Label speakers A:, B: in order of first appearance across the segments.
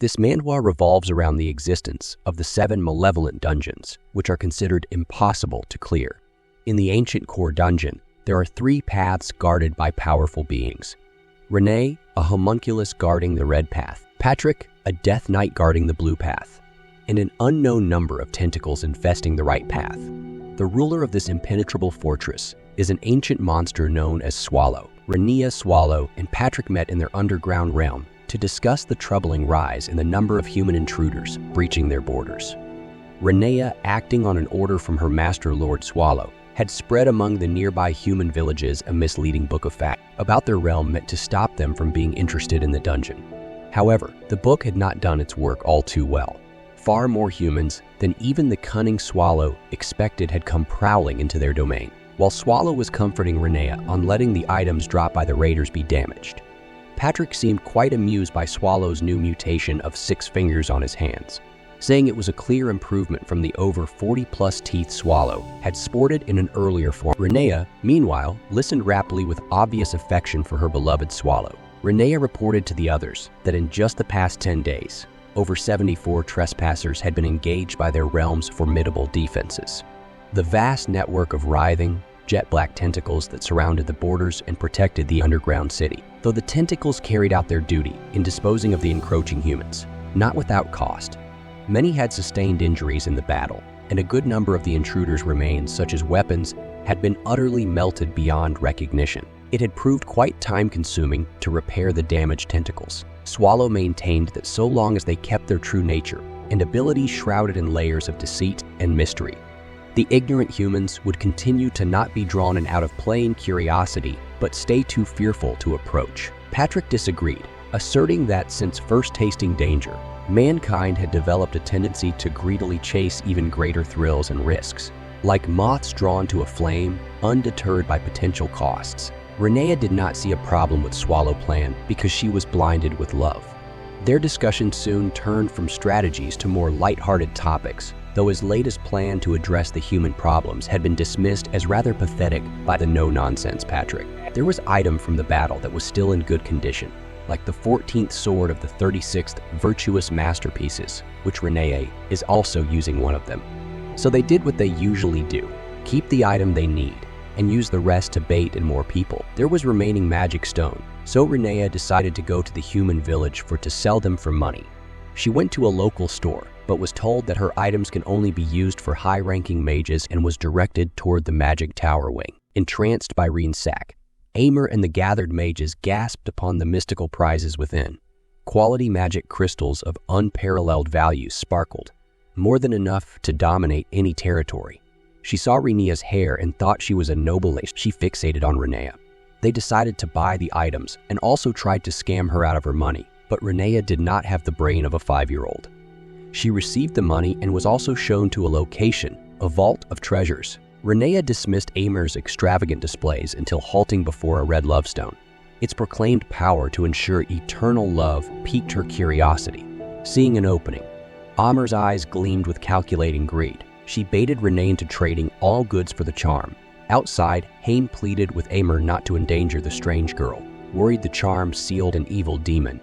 A: This manhwa revolves around the existence of the 7 malevolent dungeons, which are considered impossible to clear. In the ancient core dungeon, there are 3 paths guarded by powerful beings. Renea, a homunculus guarding the red path. Patrick, a death knight guarding the blue path. And an unknown number of tentacles infesting the right path. The ruler of this impenetrable fortress is an ancient monster known as Swallow. Renea, Swallow, and Patrick met in their underground realm to discuss the troubling rise in the number of human intruders breaching their borders. Renea, acting on an order from her master Lord Swallow, had spread among the nearby human villages a misleading book of facts about their realm meant to stop them from being interested in the dungeon. However, the book had not done its work all too well. Far more humans than even the cunning Swallow expected had come prowling into their domain, while Swallow was comforting Renea on letting the items dropped by the raiders be damaged. Patrick seemed quite amused by Swallow's new mutation of 6 fingers on his hands, saying it was a clear improvement from the over 40-plus teeth Swallow had sported in an earlier form. Renea, meanwhile, listened raptly with obvious affection for her beloved Swallow. Renea reported to the others that in just the past 10 days, over 74 trespassers had been engaged by their realm's formidable defenses. The vast network of writhing, jet-black tentacles that surrounded the borders and protected the underground city, though the tentacles carried out their duty in disposing of the encroaching humans, not without cost. Many had sustained injuries in the battle, and a good number of the intruders' remains, such as weapons, had been utterly melted beyond recognition. It had proved quite time-consuming to repair the damaged tentacles. Swallow maintained that so long as they kept their true nature and abilities shrouded in layers of deceit and mystery, the ignorant humans would continue to not be drawn in out of plain curiosity, but stay too fearful to approach. Patrick disagreed, asserting that since first tasting danger, mankind had developed a tendency to greedily chase even greater thrills and risks. Like moths drawn to a flame, undeterred by potential costs, Renea did not see a problem with Swallow plan because she was blinded with love. Their discussion soon turned from strategies to more lighthearted topics, though his latest plan to address the human problems had been dismissed as rather pathetic by the no-nonsense Patrick. There was item from the battle that was still in good condition, like the 14th sword of the 36th virtuous masterpieces, which Renea is also using one of them. So they did what they usually do, keep the item they need, and use the rest to bait in more people. There was remaining magic stone, so Renea decided to go to the human village to sell them for money. She went to a local store, but was told that her items can only be used for high-ranking mages and was directed toward the magic tower wing. Entranced by Rensack, Aimer and the gathered mages gasped upon the mystical prizes within. Quality magic crystals of unparalleled value sparkled, more than enough to dominate any territory. She saw Renea's hair and thought she was a noble lady. She fixated on Renea. They decided to buy the items and also tried to scam her out of her money, but Renea did not have the brain of a 5-year-old. She received the money and was also shown to a location, a vault of treasures. Renea dismissed Aimer's extravagant displays until halting before a red lovestone. Its proclaimed power to ensure eternal love piqued her curiosity. Seeing an opening, Aimer's eyes gleamed with calculating greed. She baited Renea into trading all goods for the charm. Outside, Haim pleaded with Aimer not to endanger the strange girl, worried the charm sealed an evil demon.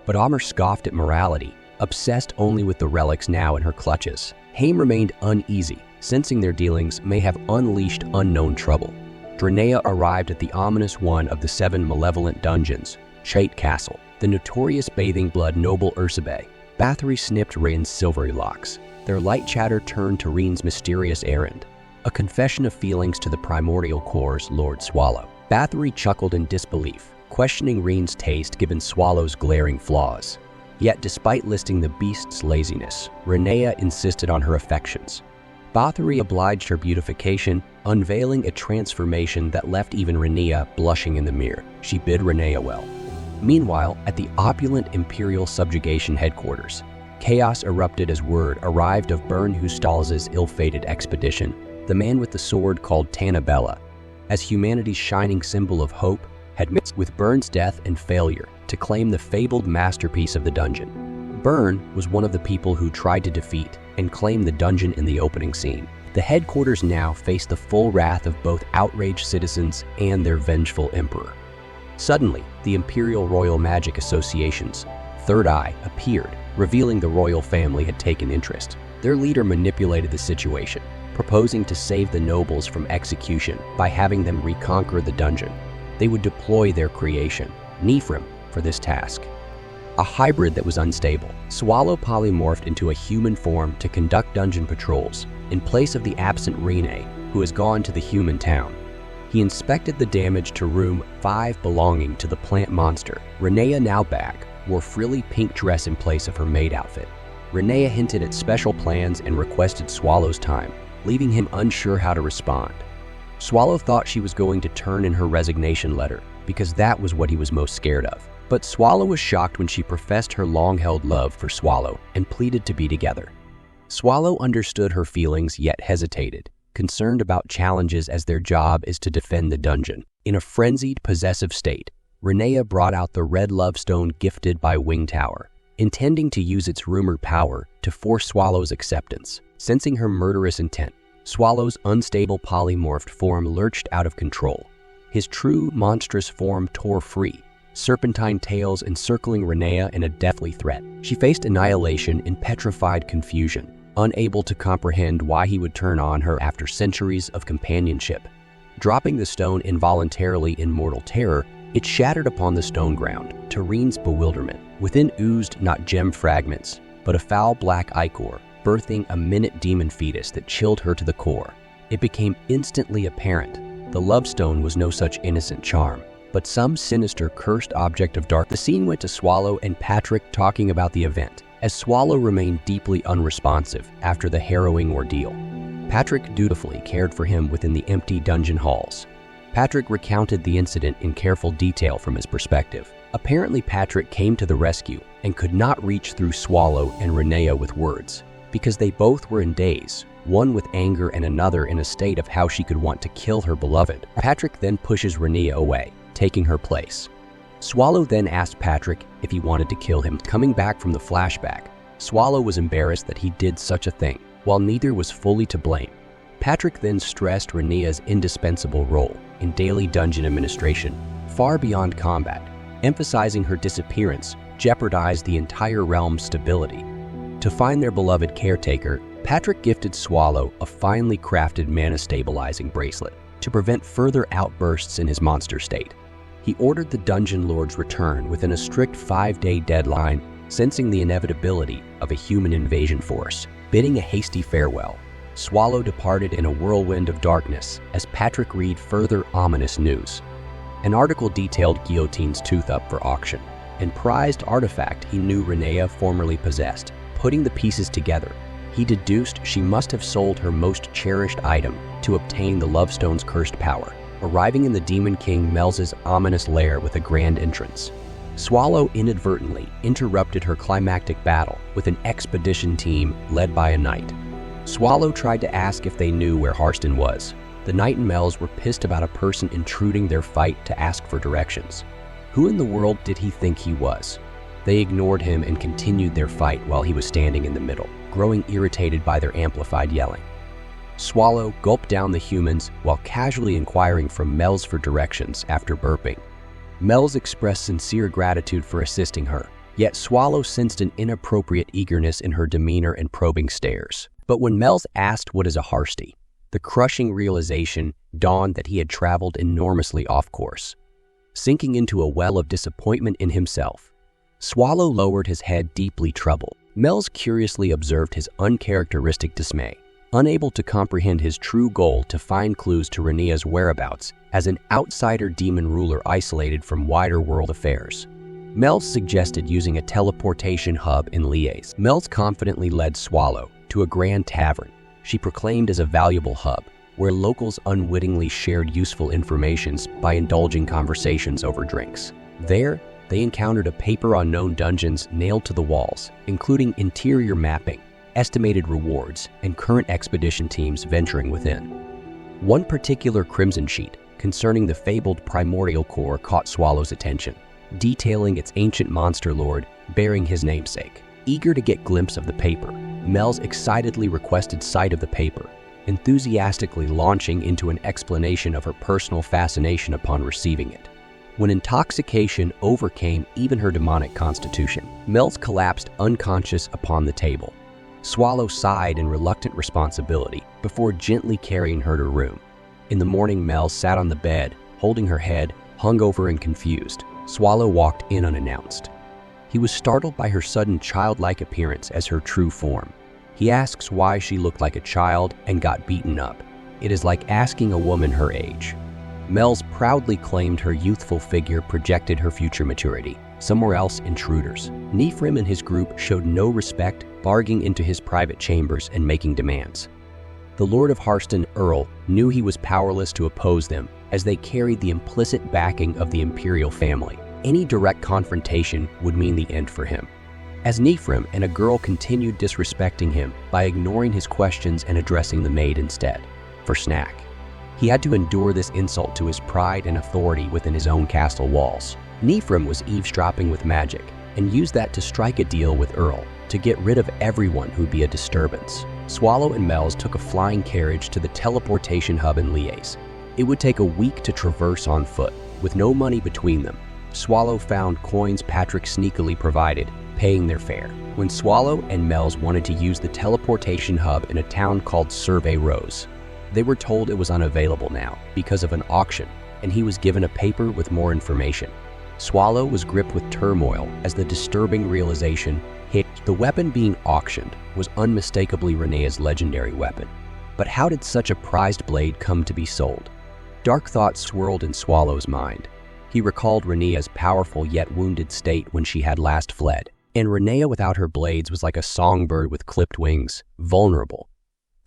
A: But Aimer scoffed at morality, obsessed only with the relics now in her clutches. Haim remained uneasy, sensing their dealings may have unleashed unknown trouble. Renea arrived at the ominous one of the 7 malevolent dungeons, Chait Castle. The notorious bathing blood noble Ursabe. Bathory snipped Ren's silvery locks. Their light chatter turned to Ren's mysterious errand, a confession of feelings to the primordial core's Lord Swallow. Bathory chuckled in disbelief, questioning Ren's taste given Swallow's glaring flaws. Yet despite listing the beast's laziness, Renea insisted on her affections. Bathory obliged her beautification, unveiling a transformation that left even Renea blushing in the mirror. She bid Renea well. Meanwhile, at the opulent Imperial Subjugation headquarters, chaos erupted as word arrived of Bern Hustal's ill-fated expedition, the man with the sword called Tanabella, as humanity's shining symbol of hope, had mixed with Bern's death and failure to claim the fabled masterpiece of the dungeon. Bern was one of the people who tried to defeat and claim the dungeon in the opening scene. The headquarters now faced the full wrath of both outraged citizens and their vengeful emperor. Suddenly, the Imperial Royal Magic Association's Third Eye appeared, revealing the royal family had taken interest. Their leader manipulated the situation, proposing to save the nobles from execution by having them reconquer the dungeon. They would deploy their creation, Nephrim, for this task. A hybrid that was unstable, Swallow polymorphed into a human form to conduct dungeon patrols, in place of the absent Renea, who has gone to the human town. He inspected the damage to room 5 belonging to the plant monster. Renea, now back, wore frilly pink dress in place of her maid outfit. Renea hinted at special plans and requested Swallow's time, leaving him unsure how to respond. Swallow thought she was going to turn in her resignation letter, because that was what he was most scared of. But Swallow was shocked when she professed her long-held love for Swallow and pleaded to be together. Swallow understood her feelings yet hesitated, concerned about challenges as their job is to defend the dungeon. In a frenzied, possessive state, Renea brought out the red love stone gifted by Wing Tower, intending to use its rumored power to force Swallow's acceptance. Sensing her murderous intent, Swallow's unstable polymorphed form lurched out of control. His true, monstrous form tore free, serpentine tails encircling Renea in a deathly threat. She faced annihilation in petrified confusion, unable to comprehend why he would turn on her after centuries of companionship. Dropping the stone involuntarily in mortal terror, it shattered upon the stone ground, to Reen's bewilderment. Within oozed not gem fragments, but a foul black ichor, birthing a minute demon fetus that chilled her to the core. It became instantly apparent the love stone was no such innocent charm, but some sinister cursed object of dark. The scene went to Swallow and Patrick talking about the event, as Swallow remained deeply unresponsive after the harrowing ordeal. Patrick dutifully cared for him within the empty dungeon halls. Patrick recounted the incident in careful detail from his perspective. Apparently, Patrick came to the rescue and could not reach through Swallow and Renea with words, because they both were in daze, one with anger and another in a state of how she could want to kill her beloved. Patrick then pushes Renea away, taking her place. Swallow then asked Patrick if he wanted to kill him. Coming back from the flashback, Swallow was embarrassed that he did such a thing, while neither was fully to blame. Patrick then stressed Renea's indispensable role in daily dungeon administration, far beyond combat, emphasizing her disappearance jeopardized the entire realm's stability. To find their beloved caretaker, Patrick gifted Swallow a finely crafted mana-stabilizing bracelet to prevent further outbursts in his monster state. He ordered the Dungeon Lord's return within a strict 5-day deadline, sensing the inevitability of a human invasion force. Bidding a hasty farewell, Swallow departed in a whirlwind of darkness as Patrick read further ominous news. An article detailed Guillotine's tooth up for auction, and prized artifact he knew Renea formerly possessed. Putting the pieces together, he deduced she must have sold her most cherished item to obtain the Lovestone's cursed power, arriving in the Demon King Mel's ominous lair with a grand entrance. Swallow inadvertently interrupted her climactic battle with an expedition team led by a knight. Swallow tried to ask if they knew where Harston was. The knight and Mel's were pissed about a person intruding their fight to ask for directions. Who in the world did he think he was? They ignored him and continued their fight while he was standing in the middle, growing irritated by their amplified yelling. Swallow gulped down the humans while casually inquiring from Mel's for directions after burping. Mel's expressed sincere gratitude for assisting her, yet Swallow sensed an inappropriate eagerness in her demeanor and probing stares. But when Mel's asked what is a Harsty, the crushing realization dawned that he had traveled enormously off course. Sinking into a well of disappointment in himself, Swallow lowered his head, deeply troubled. Mel's curiously observed his uncharacteristic dismay, unable to comprehend his true goal to find clues to Renea's whereabouts as an outsider demon ruler isolated from wider world affairs. Mel's suggested using a teleportation hub in Liège. Mel's confidently led Swallow to a grand tavern she proclaimed as a valuable hub, where locals unwittingly shared useful information by indulging conversations over drinks. There, they encountered a paper on known dungeons nailed to the walls, including interior mapping, estimated rewards, and current expedition teams venturing within. One particular crimson sheet concerning the fabled primordial core caught Swallow's attention, detailing its ancient monster lord bearing his namesake. Eager to get a glimpse of the paper, Mel's excitedly requested sight of the paper, enthusiastically launching into an explanation of her personal fascination upon receiving it. When intoxication overcame even her demonic constitution, Mel's collapsed unconscious upon the table. Swallow sighed in reluctant responsibility before gently carrying her to her room. In the morning, Mel sat on the bed, holding her head, hungover and confused. Swallow walked in unannounced. He was startled by her sudden childlike appearance as her true form. He asks why she looked like a child and got beaten up. It is like asking a woman her age. Mel's proudly claimed her youthful figure projected her future maturity. Somewhere else, intruders. Nifrim and his group showed no respect, barging into his private chambers and making demands. The Lord of Harston, Earl, knew he was powerless to oppose them, as they carried the implicit backing of the imperial family. Any direct confrontation would mean the end for him. As Nifrim and a girl continued disrespecting him by ignoring his questions and addressing the maid instead, for snack. He had to endure this insult to his pride and authority within his own castle walls. Nifrim was eavesdropping with magic and used that to strike a deal with Earl to get rid of everyone who'd be a disturbance. Swallow and Mel's took a flying carriage to the teleportation hub in Liège. It would take a week to traverse on foot, with no money between them. Swallow found coins Patrick sneakily provided, paying their fare. When Swallow and Mel's wanted to use the teleportation hub in a town called Survey Rose, they were told it was unavailable now because of an auction, and he was given a paper with more information. Swallow was gripped with turmoil as the disturbing realization hit. The weapon being auctioned was unmistakably Renea's legendary weapon. But how did such a prized blade come to be sold? Dark thoughts swirled in Swallow's mind. He recalled Renea's powerful yet wounded state when she had last fled, and Renea without her blades was like a songbird with clipped wings, vulnerable.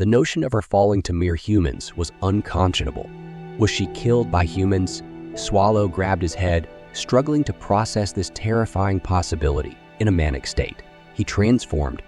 A: The notion of her falling to mere humans was unconscionable. Was she killed by humans? Swallow grabbed his head, struggling to process this terrifying possibility. In a manic state, he transformed